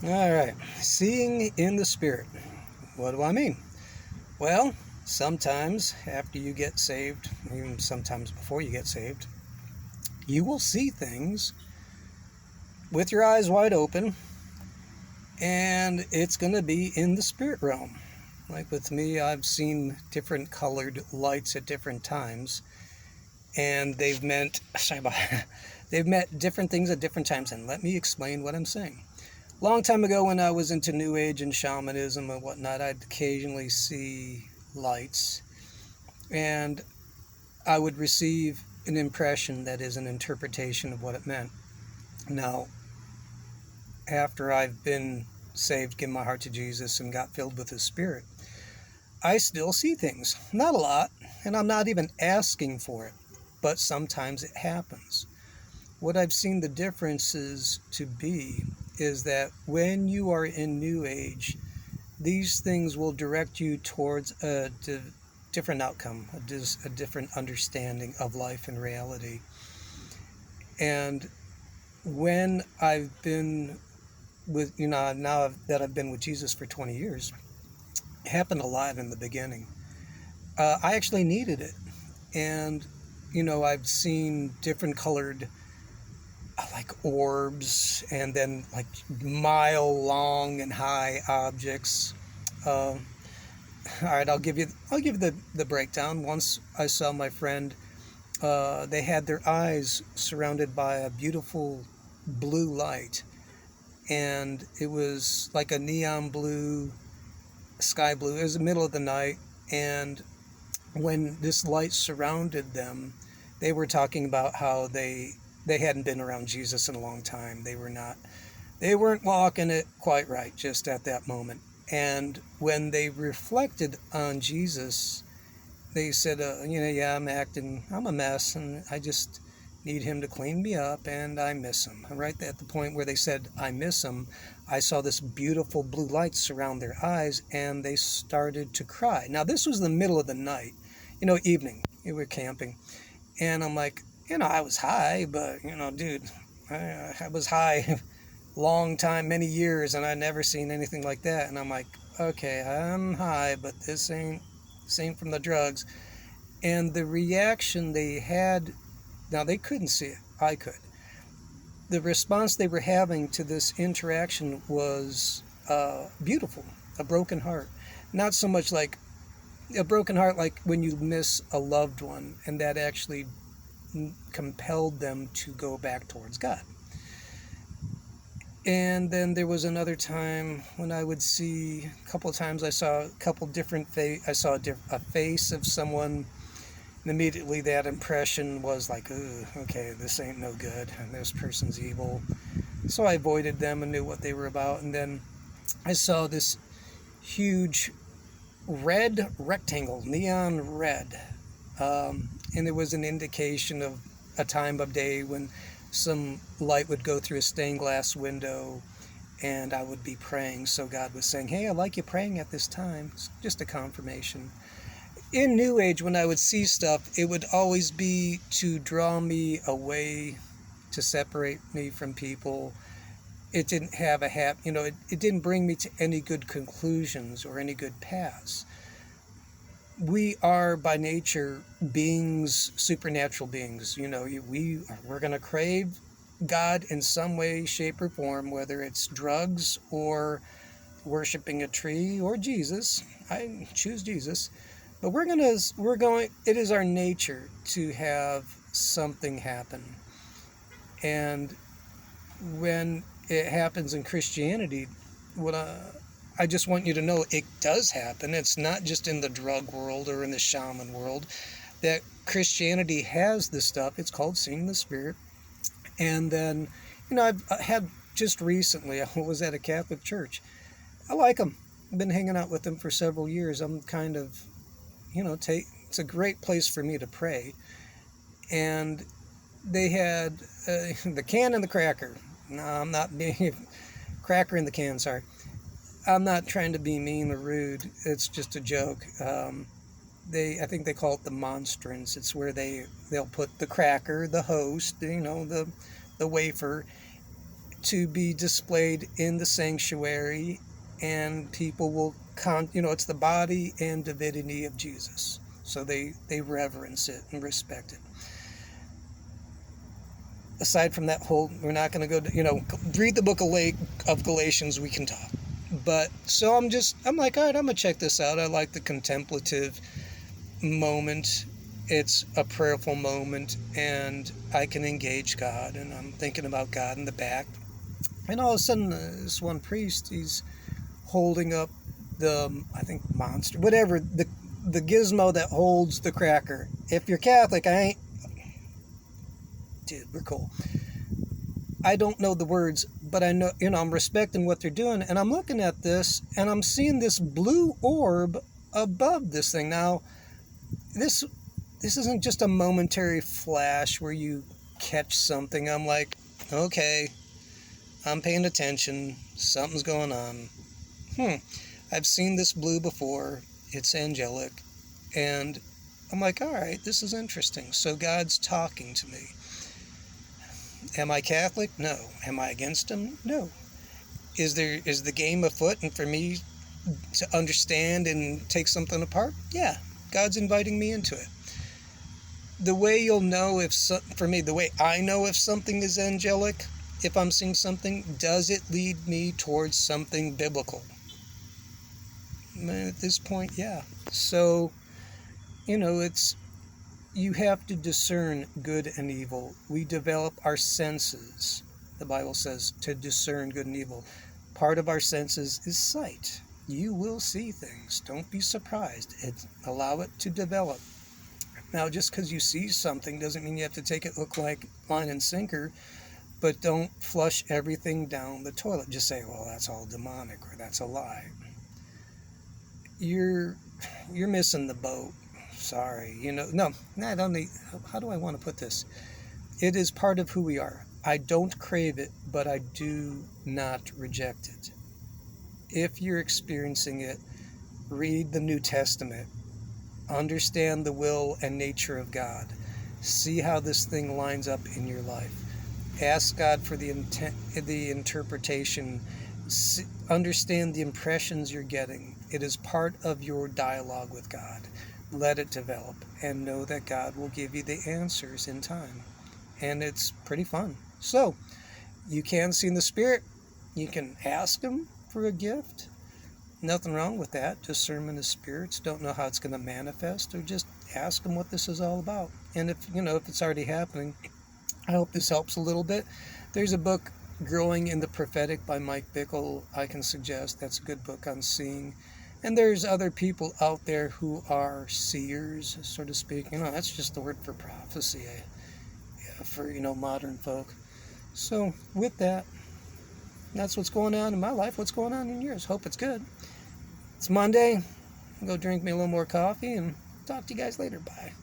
All right. Seeing in the spirit. What do I mean? Well, sometimes after you get saved, even sometimes before you get saved, you will see things with your eyes wide open, and it's going to be in the spirit realm. Like with me, I've seen different colored lights at different times, and they've meant they've meant different things at different times. And let me explain what I'm saying. Long time ago, when I was into New Age and shamanism and whatnot, I'd occasionally see lights, and I would receive an impression that is an interpretation of what it meant. Now, after I've been saved, given my heart to Jesus, and got filled with His Spirit, I still see things. Not a lot, and I'm not even asking for it, but sometimes it happens. What I've seen the differences to be is that when you are in New Age, these things will direct you towards a different outcome, a different understanding of life and reality. And when I've been with, now that I've been with Jesus for 20 years, it happened a lot in the beginning. I actually needed it. And, I've seen different colored like orbs, and then like mile long and high objects. All right, I'll give you the breakdown. Once I saw my friend. They had their eyes surrounded by a beautiful blue light, and it was like a neon blue, sky blue. It was the middle of the night, and when this light surrounded them, they were talking about how they hadn't been around Jesus in a long time. They weren't walking it quite right just at that moment. And when they reflected on Jesus, they said, yeah, I'm a mess, and I just need Him to clean me up, and I miss Him. And right at the point where they said, I miss Him, I saw this beautiful blue light surround their eyes, and they started to cry. Now, this was the middle of the night, evening. We were camping, and I'm like, I was high, but, dude, I was high long time, many years, and I never seen anything like that. And I'm like, okay, I'm high, but this ain't from the drugs. And the reaction they had, now they couldn't see it, I could. The response they were having to this interaction was beautiful, a broken heart. Not so much like a broken heart like when you miss a loved one, and that actually compelled them to go back towards God. And then there was another time when I would see, a couple of times I saw a couple different I saw a face of someone, and immediately that impression was like, ooh, okay, this ain't no good, and this person's evil. So I avoided them and knew what they were about. And then I saw this huge red rectangle, neon red, and it was an indication of a time of day when some light would go through a stained glass window, and I would be praying. So God was saying, hey, I like you praying at this time. It's just a confirmation. In New Age, when I would see stuff, it would always be to draw me away, to separate me from people. It didn't have it didn't bring me to any good conclusions or any good paths. We are by nature beings, supernatural beings. We're going to crave God in some way, shape, or form, whether it's drugs or worshiping a tree or Jesus. I choose Jesus. But it is our nature to have something happen. And when it happens in Christianity, I just want you to know it does happen. It's not just in the drug world or in the shaman world. That Christianity has this stuff. It's called seeing the spirit. And then, I've had just recently, I was at a Catholic church. I like them. I've been hanging out with them for several years. I'm kind of, it's a great place for me to pray. And they had the can and the cracker. No, I'm not being cracker in the can, sorry. I'm not trying to be mean or rude. It's just a joke. I think they call it the monstrance. It's where they'll put the cracker, the host, the wafer, to be displayed in the sanctuary, and people will it's the body and divinity of Jesus, so they reverence it and respect it. Aside from that whole, we're not going to go read the book of Galatians, we can talk. But so I'm like, all right, I'm gonna check this out. I like the contemplative moment. It's a prayerful moment, and I can engage God, and I'm thinking about God in the back. And all of a sudden, this one priest, he's holding up the, I think, monster, whatever, the gizmo that holds the cracker. If you're Catholic, dude, we're cool. I don't know the words, but I know, I'm respecting what they're doing, and I'm looking at this, and I'm seeing this blue orb above this thing. Now, this isn't just a momentary flash where you catch something. I'm like, okay, I'm paying attention. Something's going on. I've seen this blue before. It's angelic. And I'm like, all right, this is interesting. So God's talking to me. Am I Catholic? No. Am I against him? No. Is the game afoot, and for me to understand and take something apart? Yeah. God's inviting me into it. The way you'll know the way I know if something is angelic, if I'm seeing something, does it lead me towards something biblical? At this point, yeah. So, you have to discern good and evil. We develop our senses, the Bible says, to discern good and evil. Part of our senses is sight. You will see things. Don't be surprised. Allow it to develop. Now, just because you see something doesn't mean you have to take it hook, line, and sinker, but don't flush everything down the toilet. Just say, well, that's all demonic, or that's a lie. You're missing the boat. Sorry. No, I don't need, how do I want to put this? It is part of who we are. I don't crave it, but I do not reject it. If you're experiencing it, read the New Testament. Understand the will and nature of God. See how this thing lines up in your life. Ask God for the interpretation. Understand the impressions you're getting. It is part of your dialogue with God. Let it develop, and know that God will give you the answers in time. And it's pretty fun. So, you can see in the Spirit. You can ask Him for a gift. Nothing wrong with that. Discernment of spirits. Don't know how it's going to manifest, or just ask Him what this is all about. And if it's already happening, I hope this helps a little bit. There's a book, Growing in the Prophetic by Mike Bickle, I can suggest. That's a good book on seeing. And there's other people out there who are seers, so to speak. That's just the word for prophecy, for, modern folk. So, with that, that's what's going on in my life. What's going on in yours? Hope it's good. It's Monday. I'll go drink me a little more coffee and talk to you guys later. Bye.